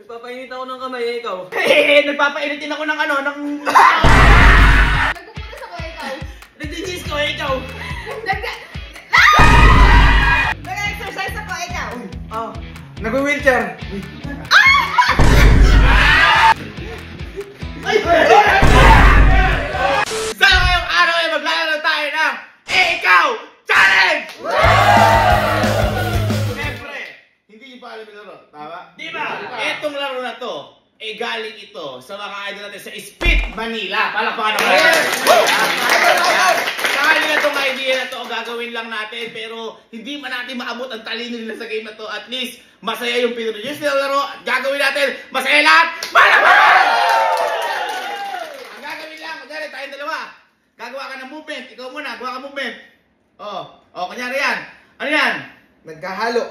Nagpapainit ako ng kamay, ikaw. Nagpapainit din ako ng ano, ng... Nagpupunas ako, ikaw. Nagdidis ko, ikaw. Nag-exercise ako, ikaw. Oh, nag-wheelchair. Sa ngayong araw ay maglalaro tayo ng Ikaw Challenge! Siyempre, hindi yung pa alam yung laro, tama? Di ba? Etong laro na to, galing ito sa mga idol natin sa Speed Manila. Palakpakan naman natin. Sa kanila itong idea na to, gagawin lang natin, pero hindi man natin maabot ang talino nila sa game na to. At least, masaya yung pinroduce nila laro. Gagawin natin, masaya lahat. Palakpakan! Ang gagawin lang, kunyari tayong dalawa. Gagawa ka ng movement. Ikaw muna, gawa ka movement. Kunyari yan. Ano yan? Nagkahalo.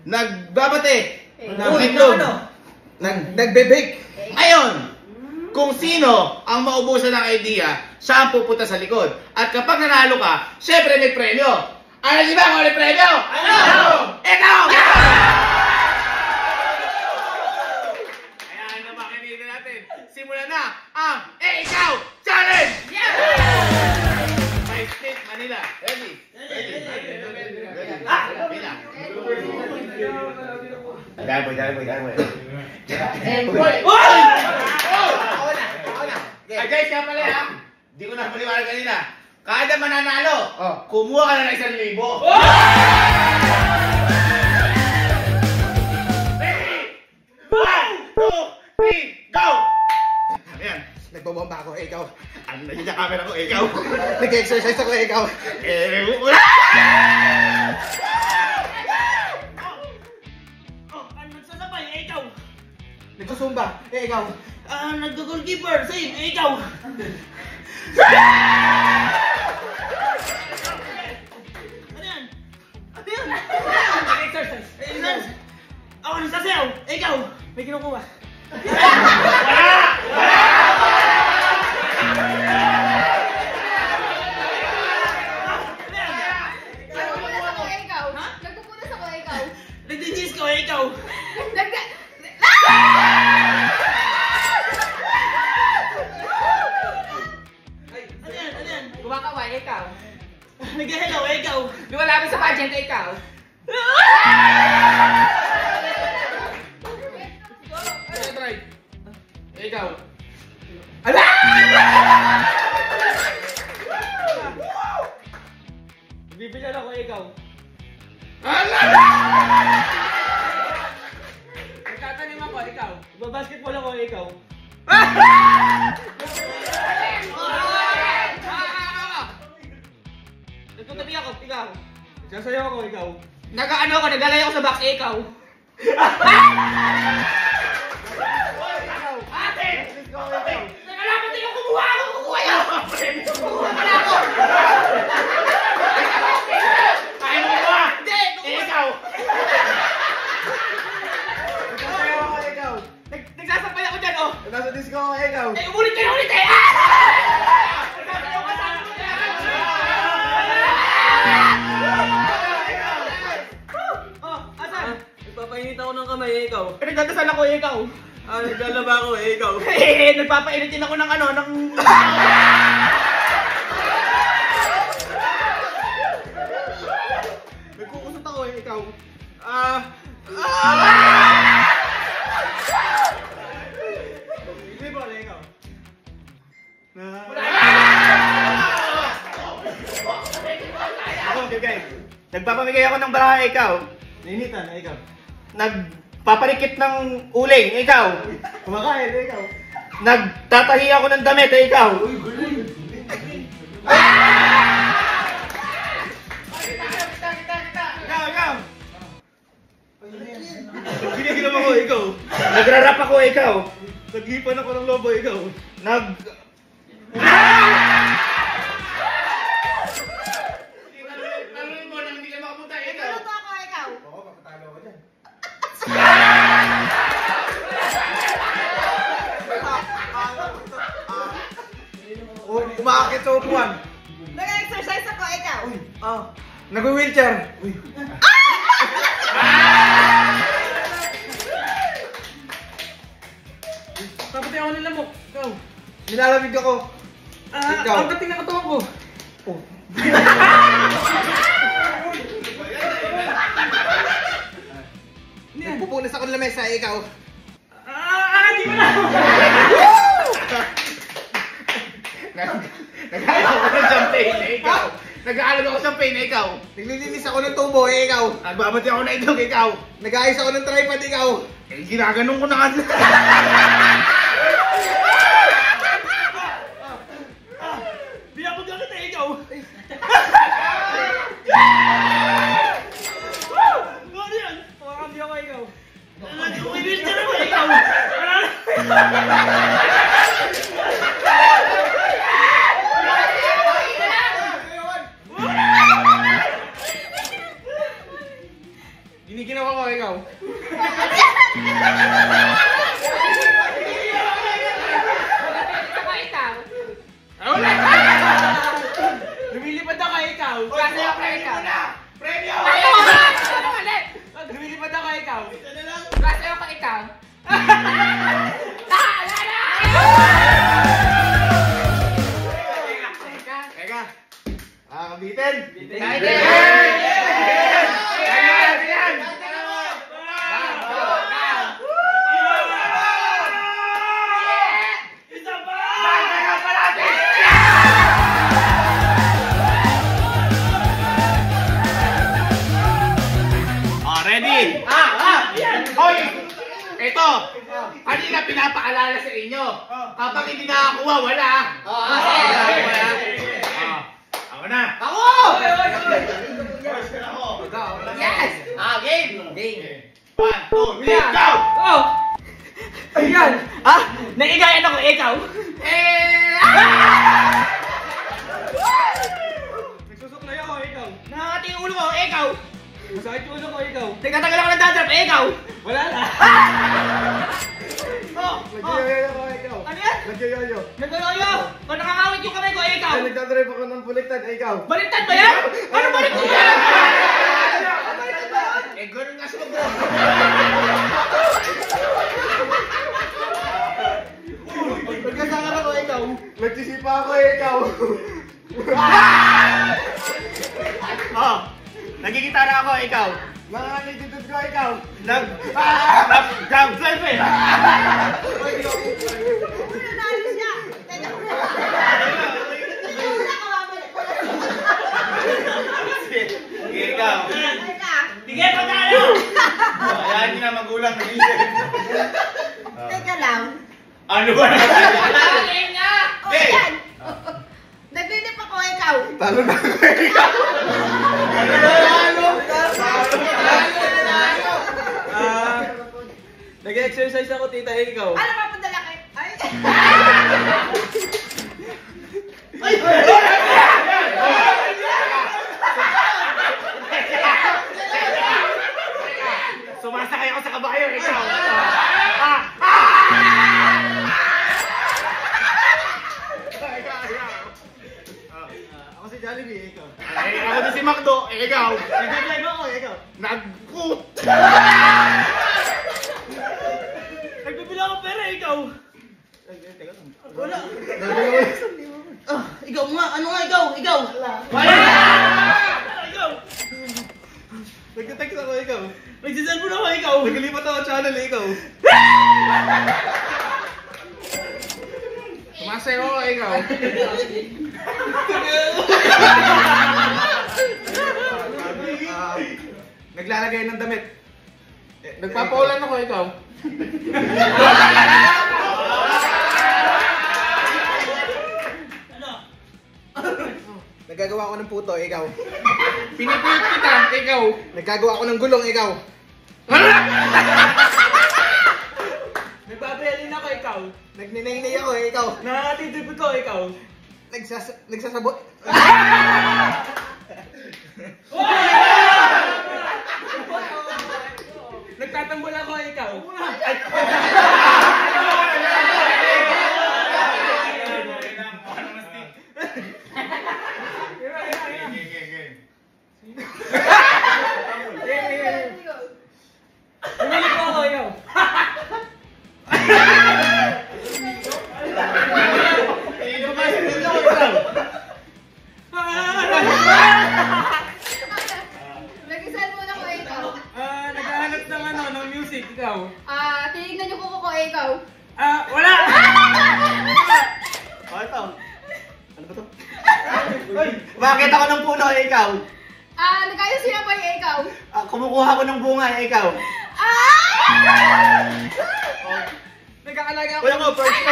Nagbabate. Nagbe-bake. Ngayon, kung sino ang maubusan ng idea, siya ang pupunta sa likod. At kapag nanalo ka, syempre may premyo. Ano di ba kung may premyo? Ano? Ikaw! Ayan na makinig natin. Simulan na ang Ikaw Challenge! By Speed Manila. Ready? Ready? Pila. Dahil mo. Guys, kaya pala ha, di ko na paliwanag kanina. Kada mananalo, kumuha ka na ng 1,000. Ready? 1, 2, 3, go! Ayan. Nagbabomba ako, ikaw. Ano na yung camera ko, ikaw? Nag-exercise ako, ikaw. Nagsasabay, ikaw. Nagsusumba, ikaw. Nag-goalkeeper, save, ikaw. Ano yan? Ano yan? Nag-exercise. Ako nagsasayaw, ikaw. May kinukuha. Nagpupunas ako, ikaw. Nagpupunas ako, ikaw. Nagdidis ko, ikaw. Ano yan? Ano yan? Kumakawa, ikaw. Nag-hello, ikaw. Lumalapit sa pageant, ikaw. Try. Ikaw. Ala! Bibilan ako, ikaw. Nagtatanim ako, ikaw. Babasketball ako, ikaw. Nagtutabi ako, ikaw. Nagsasayaw ako, ikaw. Nag-ano ako, naglalay ako sa box, ikaw. Ate! Nakalaman din yung kumuha ako! Kukuha yun! Kukuha ka na ako! Kaya mo kumuha! Hindi! Ikaw! Nagsasayaw ako, ikaw. Nagsasampay ako dyan, oh. Nasa disco ako, ikaw. Umulit ka na ulit, eh! Asan? Nagpapainit ako ng kamay, ikaw. Nagdadasal ako, ikaw! Naglalaba ako, ikaw. Nagpapainit din ako ng ano, ng... Nagkukusot ako, ikaw. Hindi ba, ikaw? Ako, guys. Nagpapamigay ako ng baraha, ikaw. Nainitan, ikaw. Nagpapalikit ng uling, ikaw. Kumakain, ikaw. Nagtatahi ako ng damit, ikaw. Ikaw. Ginigilam ako, ikaw. Nagrarap ako, ikaw. Naglipan ako ng lobo, ikaw. Talunin mo nang hindi ka makapunta, ikaw. Naluto ako, ikaw. Oo, papatalo ako dyan. Umaakit sa upuan. Nag-exercise ako, ikaw. Nag-wheelchair. Nagpapatay ako ng lamok. Ikaw. Nilalamig ako. Ikaw. Ang dating ng katawan ko. Oh. Ano yan? Nagpupunas ako ng lamesa, ikaw. Di mo na! Nag-aalok ako ng champagne na ikaw. Nag-aalok ako ng champagne na ikaw. Naglilinis ako ng tubo, ikaw. Nagbabati ako na itlog, ikaw. Nag-aayos ako ng tripod, ikaw. Eh, ginaganong ko na nga. Binabog lang kita, ikaw! Ano yan? Makakambi ako, ikaw! Wheelchair ako, ikaw! Giniginawa ko, ikaw. Lumilipad ako, ikaw! Kasi ako ikaw na! Premyo! Lumilipad ako, ikaw! Klase ako ikaw. Teka. Kabitin. Isa pa! Oh, ready? Hoy! Ito! Kanina pinapaalala sa inyo. Kapag hindi nakakuha, wala. Ako na. Ako! Yes! Game! Game. 1, 2, 3, go! Oh! Ayan! Ah! Naigayan ako, ikaw! Nagsusuklay ako, ikaw. Nakakating ulo ko, ikaw! Masakit yung ulo ko, ikaw. Teka-tagal ako ng dadrap, ikaw! Wala na. Oh! Nagyoyoyo ako, ikaw. Ano yan? Nagyoyoyo. Nagkaloyo! Kung nakakawit yung kamay ko, ikaw! Ay, nagdadrive ako ng baliktad, ikaw. Baliktad ba yan? Ano baliktad yan? Eh, ganun nga siya Nagkasakar ako, ikaw. Nagsisipa ako, ikaw. Oh, nagigitara ako, ikaw. Nanganititid ko, ikaw. Nag-drive eh. Nanalo siya. Teka mo na. Ikaw na kawabalik ko Ikaw. Teka. Sige, pagkano! Ayan niyo na magulang na isip. Teka lang. Ano ba? Game na! O, yan. Nagdinip ako, ikaw. Talo na ako, ikaw. Nag-exercise ako, tita, ikaw. Ano papadala kay... Ay! Sumasakay ako sa kabayo, ikaw. Ako si Jollibee, ikaw. Eh, ako din si Macdo, ikaw. Nag-drive ako, ikaw. Nag-coot. Nagpipila ako pera, ikaw! Teka lang. Wala! Nagdalawa. Ikaw nga! Ano nga ikaw? Ikaw! Wala! Ikaw! Nag-text ako, ikaw. Nagsiselfon ako, ikaw! Naglipat ako channel, ikaw. Sumasayo ako, ikaw. Naglalagay ng damit. Nagpapaulan ako, ikaw. Ano? Nagagawa ako ng puto, ikaw. Pinipuyot kita, ikaw. Nagagawa ako ng gulong, ikaw. Nagbabayalin ako, ikaw! Nagninay-nay ako, ikaw. Nakakatidrip ko, ikaw! Nagsasabot. Nagtatambol ako, ikaw! Bumili ko ako, ikaw! Tinignan yung kuko ko, ikaw. Wala! Oh, ito. Ano ba to? Bakit ako ng puno, ikaw? Nagkayos sila pa yung ikaw. Kumukuha ko ng bunga, ikaw. Nagkakalaga ako. Wala ko, first ko.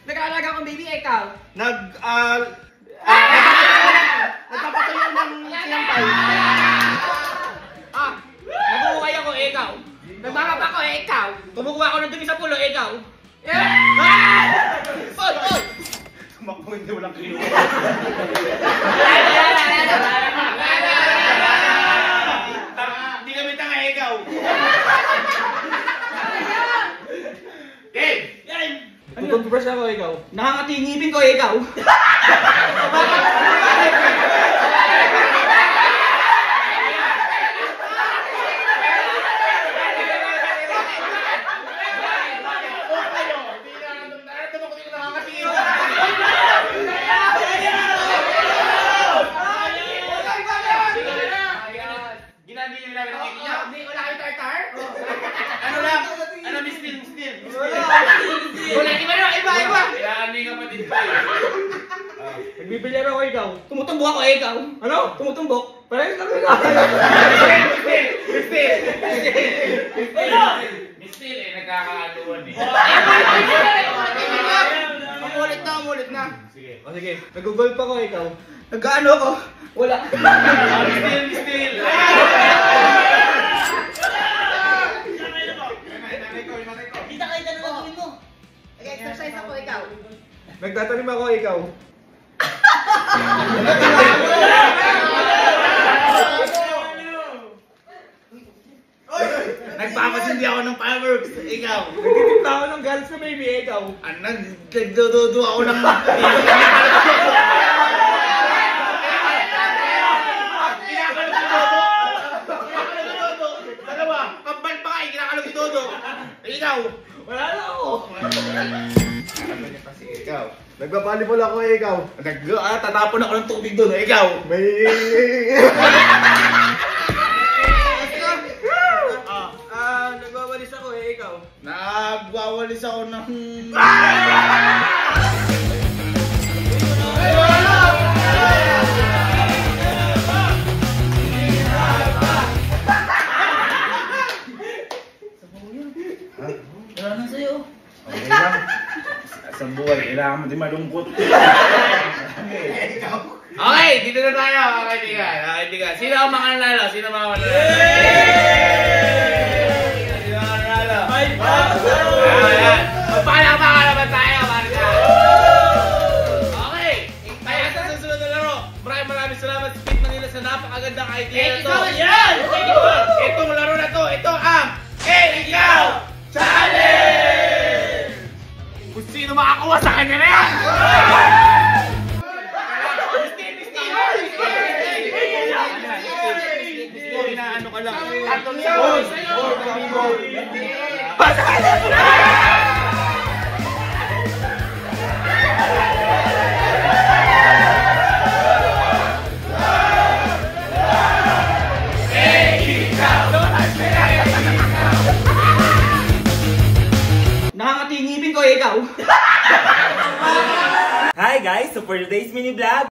Nagkakalaga akong baby, ikaw. Nagpapatuloy ng sinampay. Nabubuhay ako, ikaw. Nagmamap ako, ikaw. Kumukuha ako ng dumi sa pulo, ikaw. Tumakbo hindi walang kinuha. Hindi kami tanga, ikaw. Game! Tututubrush ako, ikaw. Nakakatingipin ko, ikaw. Nagbibilyar ako, ikaw. Tumutumbok ako, ikaw. Ano? Tumutumbok? Parang kami na. Mistil eh, nagkakaaluan eh. Umulit na. Sige. O sige, nag-golf ako, ikaw. Nagkaano ako? Wala. Mistil! Kita kayo na gagawin mo. Nag-exercise ako, ikaw. Nagtatanim ako, ikaw. Nagpapasindi ako ng fireworks, ikaw. Nagtitipla ako ng galas na baby, ikaw. Nagdududu ako ng Dalawa, kambal pa kayo, kinakalog si Dodo. Ikaw. Wala na ako. Ikaw. Nagpa-volleyball ako, ikaw. Tatapon ako ng tubig doon, ikaw. May... Nagwawalis ako, ikaw. Nagwawalis ako ng... Wala na sa'yo. Okay lang. Sa buhay, kailangan mo din malungkot. Okay, dito na tayo, mga kaibigan. Mga kaibigan. Sino ang makananalo? Sino ang makananalo? Sino ang makananalo? 5,000! Ayan. Magpalakpakan naman tayo, mga kaibigan. Okay. Kaya sa susunod na laro, maraming salamat sa Speed Manila sa napakagandang idea na to. Yan! Itong laro na to, ito ang Ikaw Challenge! Kung sino makakuha sa kanya na yan! Ano ka lang? Nakakatingipin ko, ikaw. Hi guys! So for today's mini vlog,